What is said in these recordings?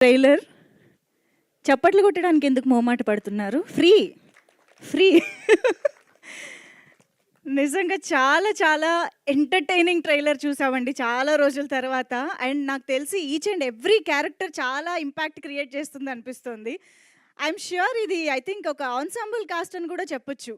Trailer చప్పట్లు కొట్టడానికి ఎందుకు మొహమాట పడుతున్నారు? ఫ్రీ ఫ్రీ నిజంగా చాలా చాలా ఎంటర్టైనింగ్ ట్రైలర్ చూసామండి చాలా రోజుల తర్వాత. అండ్ నాకు తెలిసి ఈచ్ అండ్ ఎవ్రీ క్యారెక్టర్ చాలా ఇంపాక్ట్ క్రియేట్ చేస్తుంది అనిపిస్తుంది. ఐఎమ్ ష్యూర్ ఇది ఐ థింక్ ఒక ఆన్సాంబుల్ కాస్ట్ అని కూడా చెప్పొచ్చు.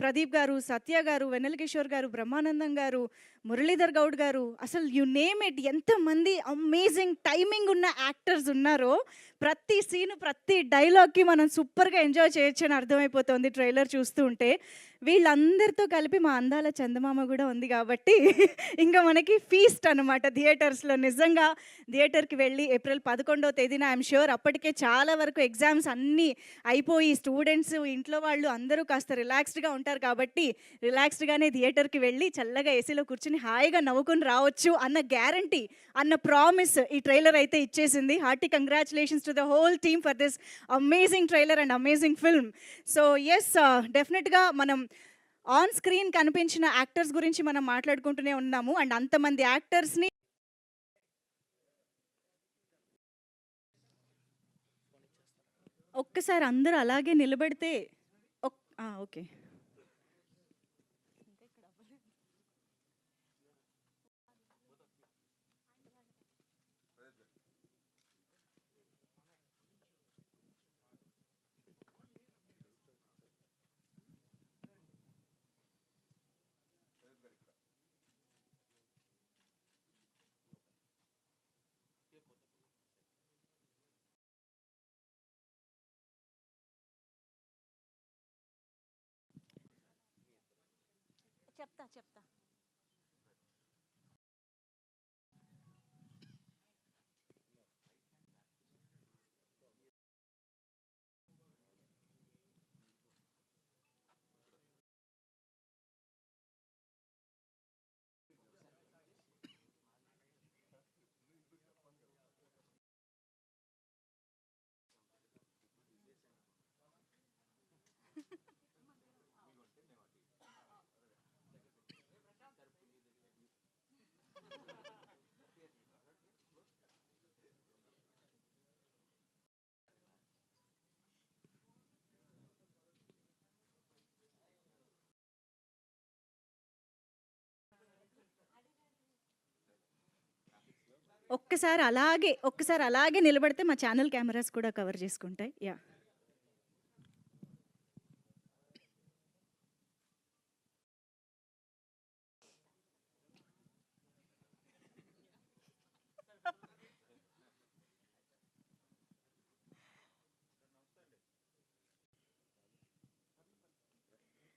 ప్రదీప్ గారు, సత్య గారు, వెన్నెల కిషోర్ గారు, బ్రహ్మానందం గారు, మురళీధర్ గౌడ్ గారు, అసలు యు నేమ్ ఇట్, ఎంతమంది అమేజింగ్ టైమింగ్ ఉన్న యాక్టర్స్ ఉన్నారో ప్రతి సీన్ ప్రతి డైలాగ్కి మనం సూపర్గా ఎంజాయ్ చేయొచ్చని అర్థమైపోతుంది ట్రైలర్ చూస్తూ ఉంటే. వీళ్ళందరితో కలిపి మా అందాల చందమామ కూడా ఉంది కాబట్టి ఇంకా మనకి ఫీస్ట్ అనమాట థియేటర్స్లో. నిజంగా థియేటర్కి వెళ్ళి ఏప్రిల్ 11వ తేదీన ఐఎమ్ ష్యూర్ అప్పటికే చాలా వరకు ఎగ్జామ్స్ అన్నీ అయిపోయి స్టూడెంట్స్ ఇంట్లో వాళ్ళు అందరూ కాస్త రిలాక్స్డ్గా ఉంటారు కాబట్టి రిలాక్స్డ్గానే థియేటర్కి వెళ్ళి చల్లగా ఏసీలో కూర్చుని హాయిగా నవ్వుకొని రావచ్చు అన్న గ్యారంటీ, అన్న ప్రామిస్ ఈ ట్రైలర్ అయితే ఇచ్చేసింది. Hearty congratulations to the whole team for this amazing trailer and amazing film. So yes, డెఫినెట్గా మనం ఆన్ స్క్రీన్ కనిపించిన యాక్టర్స్ గురించి మనం మాట్లాడుకుంటూనే ఉన్నాము. అండ్ అంతమంది యాక్టర్స్ని ఒక్కసారి అందరూ అలాగే నిలబడితే ఓకే. చెప్తా ఒక్కసారి అలాగే నిలబడితే మా ఛానల్ కెమెరాస్ కూడా కవర్ చేసుకుంటాయి. యా.